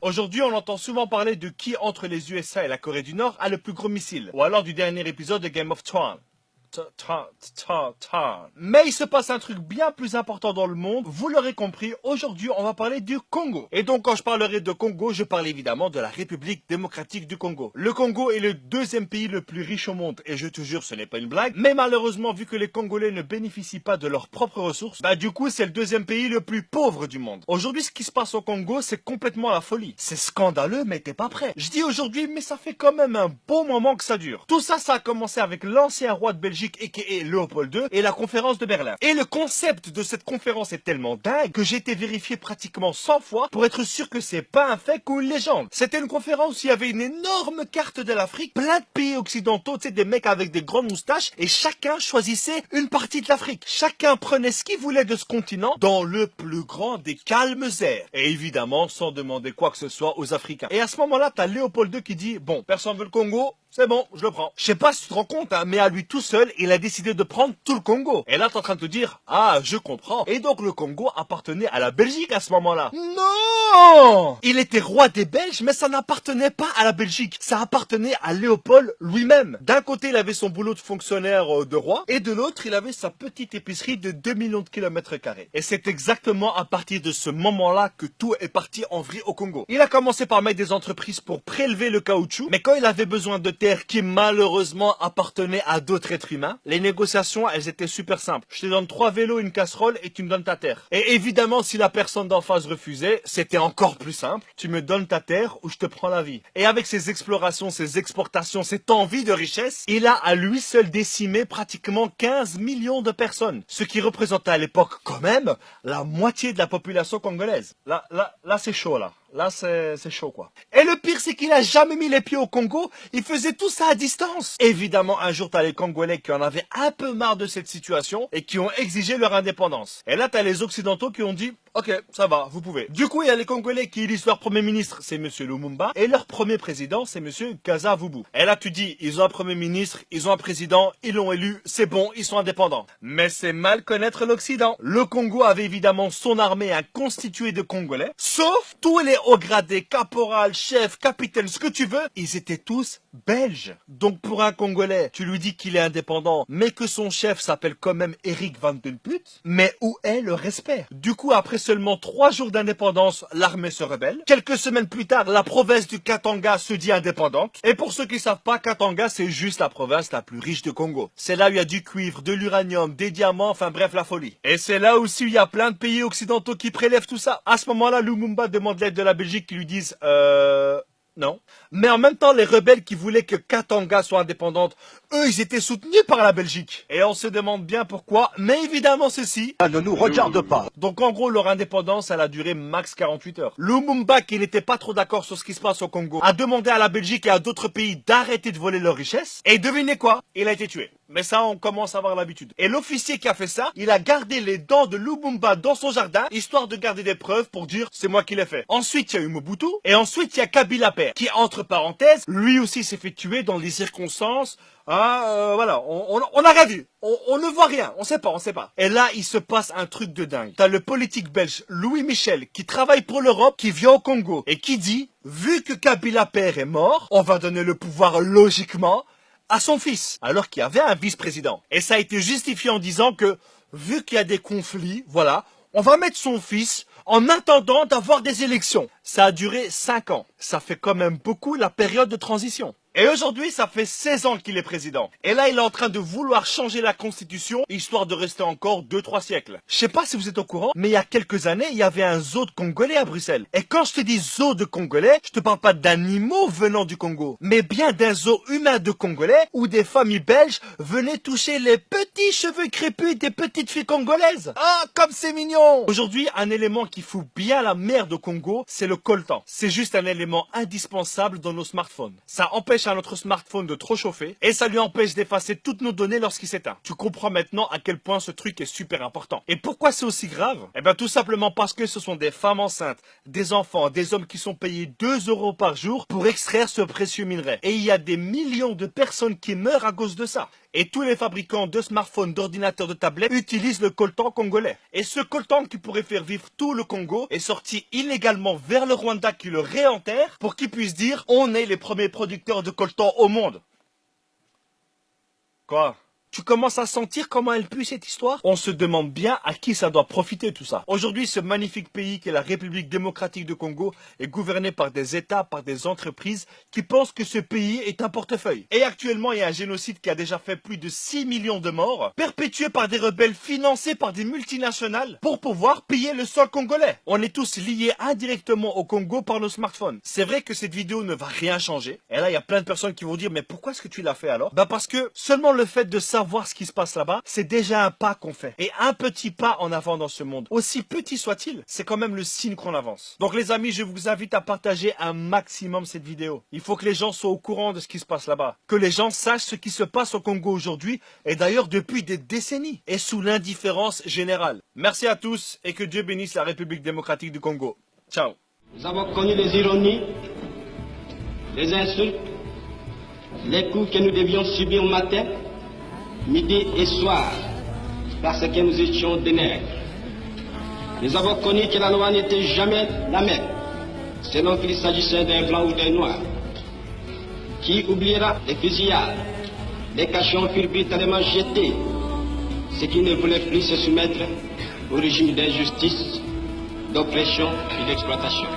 Aujourd'hui, on entend souvent parler de qui entre les USA et la Corée du Nord a le plus gros missile, ou alors du dernier épisode de Game of Thrones. Mais il se passe un truc bien plus important dans le monde, vous l'aurez compris, aujourd'hui on va parler du Congo. Et donc quand je parlerai de Congo, je parle évidemment de la République démocratique du Congo. Le Congo est le deuxième pays le plus riche au monde, et je te jure ce n'est pas une blague, mais malheureusement vu que les Congolais ne bénéficient pas de leurs propres ressources, du coup c'est le deuxième pays le plus pauvre du monde. Aujourd'hui ce qui se passe au Congo c'est complètement la folie. C'est scandaleux mais t'es pas prêt. Je dis aujourd'hui mais ça fait quand même un bon moment que ça dure. Tout ça, ça a commencé avec l'ancien roi de Belgique aka Léopold II et la conférence de Berlin. Et le concept de cette conférence est tellement dingue que j'ai été vérifié pratiquement 100 fois pour être sûr que c'est pas un fake ou une légende. C'était une conférence où il y avait une énorme carte de l'Afrique, plein de pays occidentaux, tu sais, des mecs avec des grandes moustaches et chacun choisissait une partie de l'Afrique. Chacun prenait ce qu'il voulait de ce continent dans le plus grand des calmes airs. Et évidemment sans demander quoi que ce soit aux Africains. Et à ce moment-là, t'as Léopold II qui dit, bon, personne veut le Congo, c'est bon, je le prends. Je sais pas si tu te rends compte, mais à lui tout seul, il a décidé de prendre tout le Congo. Et là, t'es en train de te dire, ah, je comprends. Et donc, le Congo appartenait à la Belgique à ce moment-là. Non! Il était roi des Belges, mais ça n'appartenait pas à la Belgique. Ça appartenait à Léopold lui-même. D'un côté, il avait son boulot de fonctionnaire de roi, et de l'autre, il avait sa petite épicerie de 2 millions de kilomètres carrés. Et c'est exactement à partir de ce moment-là que tout est parti en vrille au Congo. Il a commencé par mettre des entreprises pour prélever le caoutchouc, mais quand il avait besoin de terre qui malheureusement appartenait à d'autres êtres humains, les négociations, elles étaient super simples. Je te donne 3 vélos, une casserole et tu me donnes ta terre. Et évidemment, si la personne d'en face refusait, c'était encore plus simple. Tu me donnes ta terre ou je te prends la vie. Et avec ses explorations, ses exportations, cette envie de richesse, il a à lui seul décimé pratiquement 15 millions de personnes. Ce qui représentait à l'époque quand même la moitié de la population congolaise. Là, c'est chaud là. Là, c'est chaud, quoi. Et le pire, c'est qu'il a jamais mis les pieds au Congo. Il faisait tout ça à distance. Évidemment, un jour, t'as les Congolais qui en avaient un peu marre de cette situation et qui ont exigé leur indépendance. Et là, t'as les Occidentaux qui ont dit, ok, ça va, vous pouvez. Du coup, il y a les Congolais qui élisent leur premier ministre, c'est monsieur Lumumba, et leur premier président, c'est monsieur Kasavubu. Et là, tu dis, ils ont un premier ministre, ils ont un président, ils l'ont élu, c'est bon, ils sont indépendants. Mais c'est mal connaître l'Occident. Le Congo avait évidemment son armée constituée de Congolais, sauf tous les hauts gradés, caporal, chef, capitaine, ce que tu veux, ils étaient tous belges. Donc pour un Congolais, tu lui dis qu'il est indépendant, mais que son chef s'appelle quand même Eric Van Den Put, mais où est le respect? Du coup, après seulement 3 jours d'indépendance, l'armée se rebelle. Quelques semaines plus tard, la province du Katanga se dit indépendante. Et pour ceux qui savent pas, Katanga, c'est juste la province la plus riche de Congo. C'est là où il y a du cuivre, de l'uranium, des diamants, enfin bref, la folie. Et c'est là aussi où il y a plein de pays occidentaux qui prélèvent tout ça. À ce moment-là, Lumumba demande l'aide de la Belgique qui lui disent non. Mais en même temps, les rebelles qui voulaient que Katanga soit indépendante, eux, ils étaient soutenus par la Belgique. Et on se demande bien pourquoi, mais évidemment ceci Ça ne nous regarde pas. Donc en gros, leur indépendance, elle a duré max 48 heures. Lumumba, qui n'était pas trop d'accord sur ce qui se passe au Congo, a demandé à la Belgique et à d'autres pays d'arrêter de voler leurs richesses. Et devinez quoi? Il a été tué. Mais ça, on commence à avoir l'habitude. Et l'officier qui a fait ça, il a gardé les dents de Lumumba dans son jardin, histoire de garder des preuves pour dire c'est moi qui l'ai fait. Ensuite, il y a eu Mobutu, et ensuite, il y a Kabila Père, qui, entre parenthèses, lui aussi s'est fait tuer dans des circonstances. Voilà, on a rien vu. On ne voit rien, on sait pas. Et là, il se passe un truc de dingue. T'as le politique belge Louis Michel qui travaille pour l'Europe, qui vient au Congo et qui dit, vu que Kabila Père est mort, on va donner le pouvoir logiquement à son fils, alors qu'il y avait un vice-président. Et ça a été justifié en disant que, vu qu'il y a des conflits, voilà, on va mettre son fils en attendant d'avoir des élections. Ça a duré 5 ans. Ça fait quand même beaucoup la période de transition. Et aujourd'hui, ça fait 16 ans qu'il est président. Et là, il est en train de vouloir changer la constitution, histoire de rester encore 2-3 siècles. Je sais pas si vous êtes au courant, mais il y a quelques années, il y avait un zoo de Congolais à Bruxelles. Et quand je te dis zoo de Congolais, je te parle pas d'animaux venant du Congo, mais bien d'un zoo humain de Congolais, où des familles belges venaient toucher les petits cheveux crépus des petites filles congolaises. Ah, comme c'est mignon! Aujourd'hui, un élément qui fout bien la merde au Congo, c'est le coltan. C'est juste un élément indispensable dans nos smartphones. Ça empêche à notre smartphone de trop chauffer et ça lui empêche d'effacer toutes nos données lorsqu'il s'éteint. Tu comprends maintenant à quel point ce truc est super important. Et pourquoi c'est aussi grave? Eh bien tout simplement parce que ce sont des femmes enceintes, des enfants, des hommes qui sont payés 2 € par jour pour extraire ce précieux minerai. Et il y a des millions de personnes qui meurent à cause de ça. Et tous les fabricants de smartphones, d'ordinateurs, de tablettes utilisent le coltan congolais. Et ce coltan qui pourrait faire vivre tout le Congo est sorti illégalement vers le Rwanda qui le réenterre pour qu'ils puissent dire « On est les premiers producteurs de coltan au monde ». Quoi ? Tu commences à sentir comment elle pue cette histoire? On se demande bien à qui ça doit profiter tout ça. Aujourd'hui, ce magnifique pays qu'est la République démocratique du Congo est gouverné par des États, par des entreprises qui pensent que ce pays est un portefeuille. Et actuellement, il y a un génocide qui a déjà fait plus de 6 millions de morts, perpétué par des rebelles financés par des multinationales pour pouvoir piller le sol congolais. On est tous liés indirectement au Congo par nos smartphones. C'est vrai que cette vidéo ne va rien changer. Et là, il y a plein de personnes qui vont dire, mais pourquoi est-ce que tu l'as fait alors? Bah parce que seulement le fait de savoir ce qui se passe là-bas, c'est déjà un pas qu'on fait. Et un petit pas en avant dans ce monde, aussi petit soit-il, c'est quand même le signe qu'on avance. Donc les amis, je vous invite à partager un maximum cette vidéo. Il faut que les gens soient au courant de ce qui se passe là-bas. Que les gens sachent ce qui se passe au Congo aujourd'hui, et d'ailleurs depuis des décennies, et sous l'indifférence générale. Merci à tous, et que Dieu bénisse la République démocratique du Congo. Ciao. Nous avons connu les ironies, les insultes, les coups que nous devions subir matin, midi et soir, parce que nous étions des nègres. Nous avons connu que la loi n'était jamais la même, selon qu'il s'agissait d'un blanc ou d'un noir. Qui oubliera les fusillades, les cachons furent brutalement jetés, ceux qui ne voulaient plus se soumettre au régime d'injustice, d'oppression et d'exploitation.